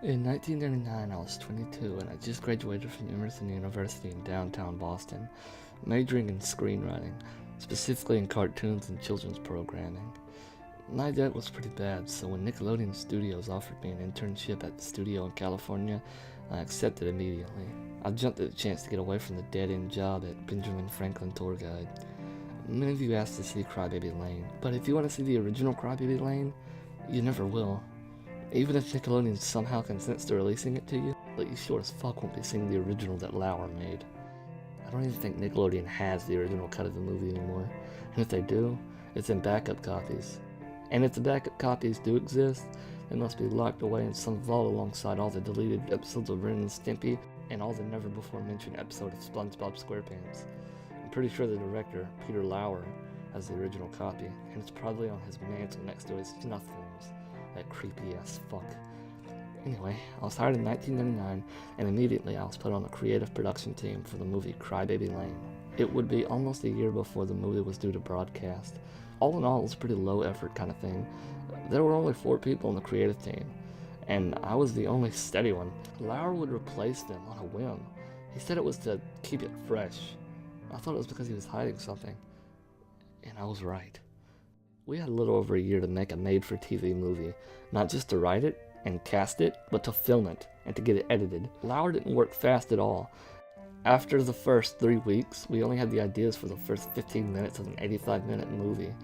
In 1999, I was 22 and I just graduated from Emerson University in downtown Boston, majoring in screenwriting, specifically in cartoons and children's programming. My debt was pretty bad, so when Nickelodeon Studios offered me an internship at the studio in California, I accepted immediately. I jumped at the chance to get away from the dead-end job at Benjamin Franklin Tour Guide. Many of you asked to see Crybaby Lane, but if you want to see the original Crybaby Lane, you never will. Even if Nickelodeon somehow consents to releasing it to you, but you sure as fuck won't be seeing the original that Lauer made. I don't even think Nickelodeon has the original cut of the movie anymore, and if they do, it's in backup copies. And if the backup copies do exist, they must be locked away in some vault alongside all the deleted episodes of Ren and Stimpy and all the never-before-mentioned episode of SpongeBob SquarePants. I'm pretty sure the director, Peter Lauer, has the original copy, and it's probably on his mantle next to his snuff films. That creepy-ass fuck. Anyway, I was hired in 1999, and immediately I was put on the creative production team for the movie Crybaby Lane. It would be almost a year before the movie was due to broadcast. All in all, it was a pretty low-effort kind of thing. There were only 4 people on the creative team, and I was the only steady one. Lauer would replace them on a whim. He said it was to keep it fresh. I thought it was because he was hiding something, and I was right. We had a little over a year to make a made-for-TV movie, not just to write it and cast it, but to film it and to get it edited. Lauer didn't work fast at all. After the first 3 weeks, we only had the ideas for the first 15 minutes of an 85-minute movie.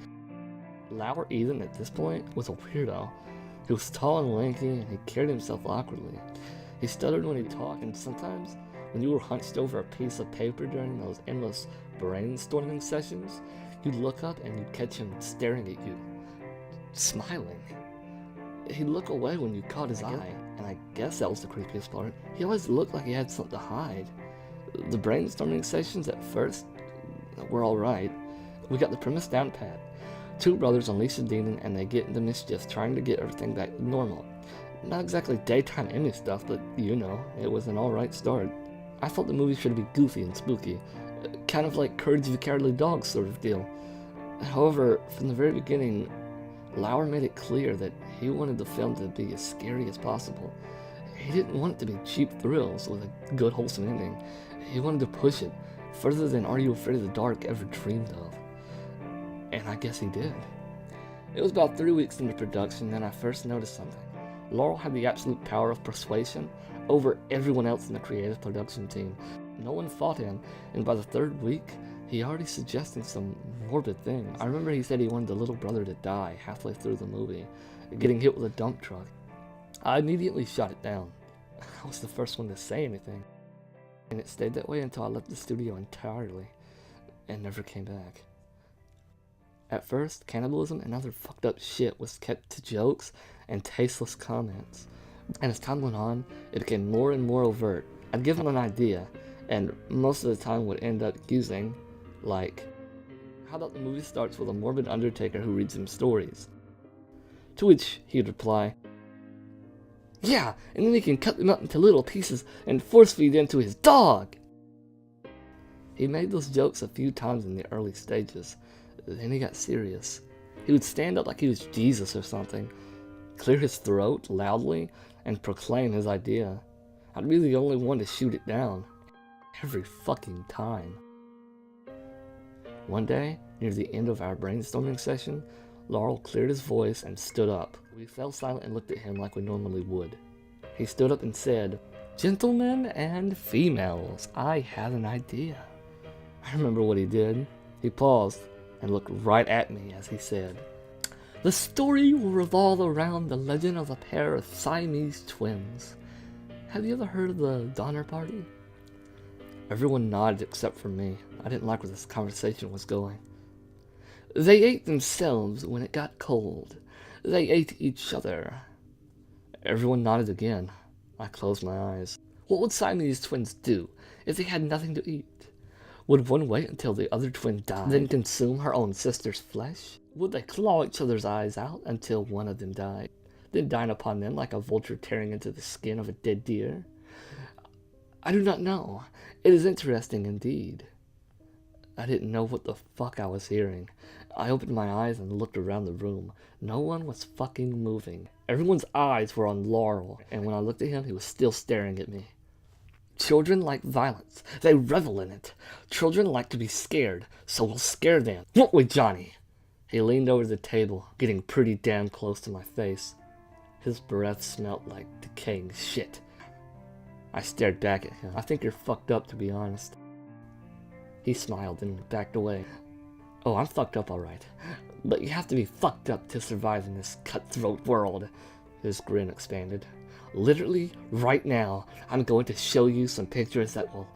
Lauer, even at this point, was a weirdo. He was tall and lanky, and he carried himself awkwardly. He stuttered when he talked, and sometimes, when you were hunched over a piece of paper during those endless brainstorming sessions, you'd look up and you'd catch him staring at you, smiling. He'd look away when you caught his eye, and I guess that was the creepiest part. He always looked like he had something to hide. The brainstorming sessions at first were alright. We got the premise down pat. 2 brothers unleash a demon and they get into mischief trying to get everything back to normal. Not exactly daytime Emmy stuff, but you know, it was an alright start. I thought the movie should be goofy and spooky, kind of like Courage the Cowardly Dog sort of deal. However, from the very beginning, Lauer made it clear that he wanted the film to be as scary as possible. He didn't want it to be cheap thrills with a good wholesome ending. He wanted to push it further than Are You Afraid of the Dark ever dreamed of. And I guess he did. It was about 3 weeks into production that I first noticed something. Laurel had the absolute power of persuasion over everyone else in the creative production team. No one fought him, and by the 3rd week, he already suggested some morbid things. I remember he said he wanted the little brother to die halfway through the movie, getting hit with a dump truck. I immediately shot it down. I was the first one to say anything, and it stayed that way until I left the studio entirely, and never came back. At first, cannibalism and other fucked up shit was kept to jokes and tasteless comments, and as time went on, it became more and more overt. I'd give him an idea, and most of the time would end up using, like, how about the movie starts with a morbid undertaker who reads him stories? To which he'd reply, yeah, and then he can cut them up into little pieces and force feed them to his dog! He made those jokes a few times in the early stages. Then he got serious. He would stand up like he was Jesus or something, clear his throat loudly, and proclaim his idea. I'd be the only one to shoot it down. Every fucking time. One day, near the end of our brainstorming session, Laurel cleared his voice and stood up. We fell silent and looked at him like we normally would. He stood up and said, "Gentlemen and females, I have an idea." I remember what he did. He paused and looked right at me as he said, "The story will revolve around the legend of a pair of Siamese twins. Have you ever heard of the Donner Party?" Everyone nodded except for me. I didn't like where this conversation was going. "They ate themselves when it got cold. They ate each other." Everyone nodded again. I closed my eyes. What would Siamese twins do if they had nothing to eat? Would one wait until the other twin died, then consume her own sister's flesh? Would they claw each other's eyes out until one of them died, then dine upon them like a vulture tearing into the skin of a dead deer? I do not know. It is interesting indeed. I didn't know what the fuck I was hearing. I opened my eyes and looked around the room. No one was fucking moving. Everyone's eyes were on Laurel, and when I looked at him, he was still staring at me. Children like violence. They revel in it. Children like to be scared, so we'll scare them. Won't we, Johnny? He leaned over the table, getting pretty damn close to my face. His breath smelled like decaying shit. I stared back at him. I think you're fucked up, to be honest. He smiled and backed away. Oh, I'm fucked up, alright. But you have to be fucked up to survive in this cutthroat world. His grin expanded. Literally, right now, I'm going to show you some pictures that will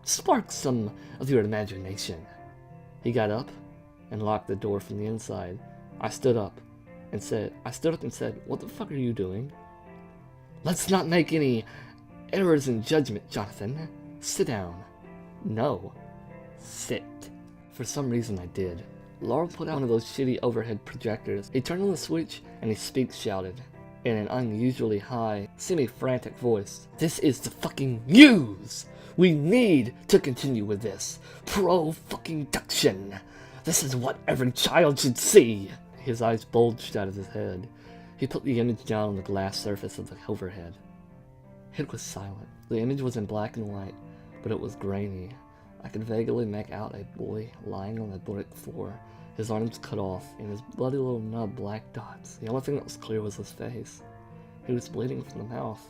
spark some of your imagination. He got up and locked the door from the inside. I stood up and said, what the fuck are you doing? Let's not make any errors in judgment, Jonathan. Sit down. No. Sit. For some reason I did. Laurel put out one of those shitty overhead projectors. He turned on the switch and his speak shouted in an unusually high, semi-frantic voice. This is the fucking news! We need to continue with this. Pro-fucking-duction. This is what every child should see. His eyes bulged out of his head. He put the image down on the glass surface of the overhead. It was silent. The image was in black and white, but it was grainy. I could vaguely make out a boy lying on the brick floor, his arms cut off, and his bloody little nub black dots. The only thing that was clear was his face. He was bleeding from the mouth.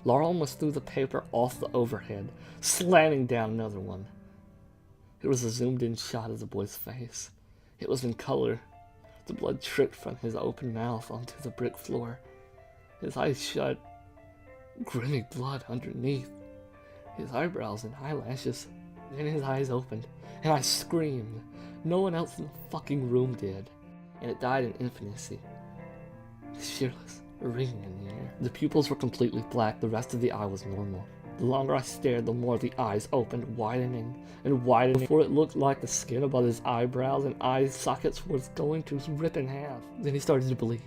Laura almost threw the paper off the overhead, slamming down another one. It was a zoomed-in shot of the boy's face. It was in color. The blood tricked from his open mouth onto the brick floor. His eyes shut. Grimy blood underneath. His eyebrows and eyelashes. Then his eyes opened, and I screamed. No one else in the fucking room did. And it died in infinity. Shirtless, ringing in the air. The pupils were completely black, the rest of the eye was normal. The longer I stared, the more the eyes opened, widening and widening, before it looked like the skin above his eyebrows and eye sockets was going to rip in half. Then he started to bleed.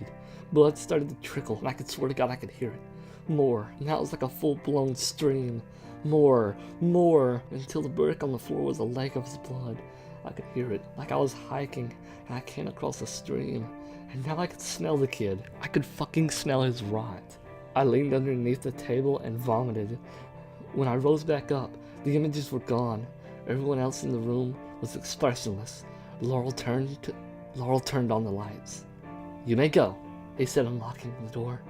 Blood started to trickle, and I could swear to God I could hear it. More, and that was like a full-blown stream. More, until the brick on the floor was a lake of his blood. I could hear it, like I was hiking, and I came across a stream, and now I could smell the kid. I could fucking smell his rot. I leaned underneath the table and vomited. When I rose back up, the images were gone. Everyone else in the room was expressionless. Laurel turned on the lights. You may go, he said, unlocking the door.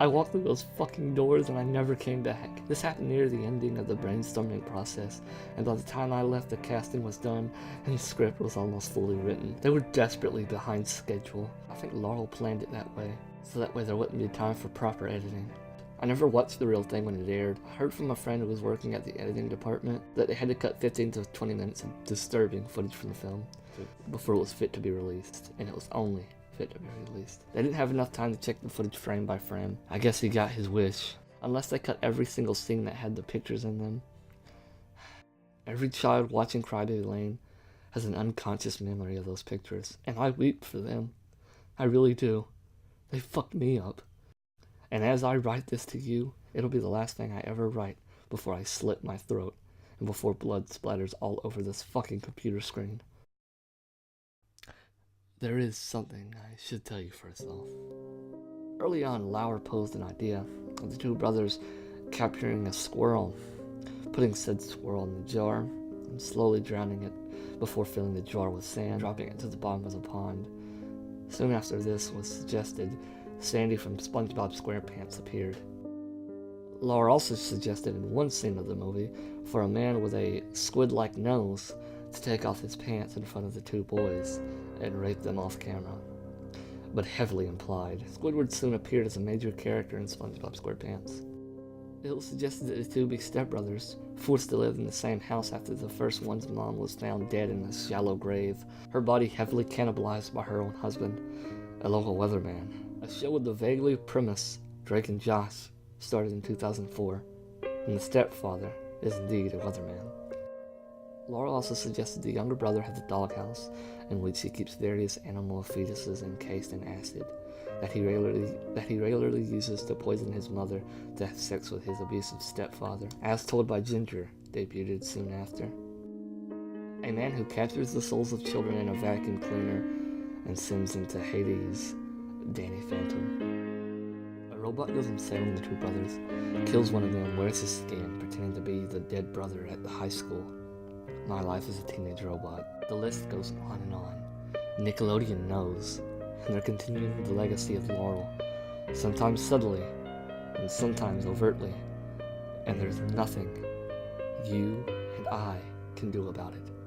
I walked through those fucking doors and I never came back. This happened near the ending of the brainstorming process, and by the time I left, the casting was done and the script was almost fully written. They were desperately behind schedule. I think Laurel planned it that way, so that way there wouldn't be time for proper editing. I never watched the real thing when it aired. I heard from a friend who was working at the editing department that they had to cut 15 to 20 minutes of disturbing footage from the film before it was fit to be released, and it was only fit to be released. They didn't have enough time to check the footage frame by frame. I guess he got his wish. Unless they cut every single scene that had the pictures in them. Every child watching Crybaby Lane has an unconscious memory of those pictures, and I weep for them. I really do. They fucked me up. And as I write this to you, it'll be the last thing I ever write before I slit my throat and before blood splatters all over this fucking computer screen. There is something I should tell you first off. Early on, Lauer posed an idea of the two brothers capturing a squirrel, putting said squirrel in the jar, and slowly drowning it before filling the jar with sand, dropping it to the bottom of the pond. Soon after this was suggested, Sandy from SpongeBob SquarePants appeared. Lauer also suggested in one scene of the movie for a man with a squid-like nose to take off his pants in front of the two boys and rape them off camera, but heavily implied. Squidward soon appeared as a major character in SpongeBob SquarePants. It was suggested that the two be stepbrothers, forced to live in the same house after the first one's mom was found dead in a shallow grave, her body heavily cannibalized by her own husband, a local weatherman. A show with the vaguely premise, Drake and Josh, started in 2004, and the stepfather is indeed a weatherman. Laura also suggested the younger brother has a doghouse in which he keeps various animal fetuses encased in acid that he regularly uses to poison his mother to have sex with his abusive stepfather, as told by Ginger, debuted soon after. A man who captures the souls of children in a vacuum cleaner and sends them to Hades, Danny Phantom. A robot goes insane on the two brothers, kills one of them, wears his skin, pretending to be the dead brother at the high school. My life as a teenage robot. The list goes on and on. Nickelodeon knows, and they're continuing the legacy of Laurel, sometimes subtly, and sometimes overtly, and there's nothing you and I can do about it.